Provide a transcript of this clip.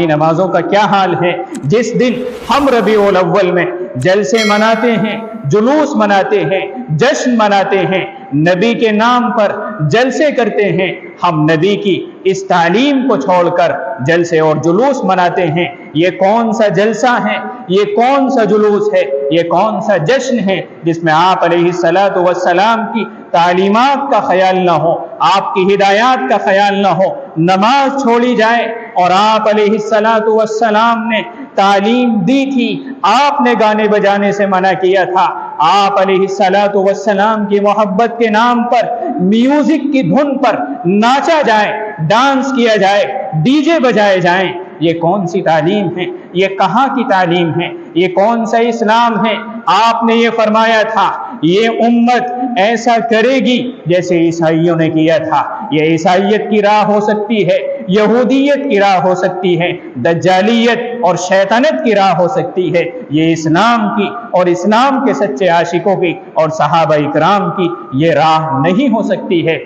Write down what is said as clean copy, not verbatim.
نمازوں کا کیا حال ہے؟ جس دن ہم ربیع الاول میں جلسے مناتے ہیں، جلوس مناتے ہیں، جشن مناتے ہیں، نبی کے نام پر جلسے کرتے ہیں، ہم نبی کی اس تعلیم کو چھوڑ کر جلسے اور جلوس مناتے ہیں، یہ کون سا جلسہ ہے؟ یہ کون سا جلوس ہے؟ یہ کون سا جشن ہے جس میں آپ علیہ السلام کی تعلیمات کا خیال نہ ہو، آپ کی ہدایات کا خیال نہ ہو، نماز چھوڑی جائے؟ اور آپ علیہ السلام نے تعلیم دی تھی، آپ نے گانے بجانے سے منع کیا تھا، آپ علیہ السلام کی محبت کے نام پر میوزک کی دھن پر ناچا جائے، ڈانس کیا جائے، ڈی جے بجائے جائیں، یہ کون سی تعلیم ہے؟ یہ کہاں کی تعلیم ہے؟ یہ کون سا اسلام ہے؟ آپ نے یہ فرمایا تھا یہ امت ایسا کرے گی جیسے عیسائیوں نے کیا تھا، یہ عیسائیت کی راہ ہو سکتی ہے، یہودیت کی راہ ہو سکتی ہے، دجالیت اور شیطانت کی راہ ہو سکتی ہے، یہ اسلام کی اور اسلام کے سچے عاشقوں کی اور صحابہ اکرام کی یہ راہ نہیں ہو سکتی ہے۔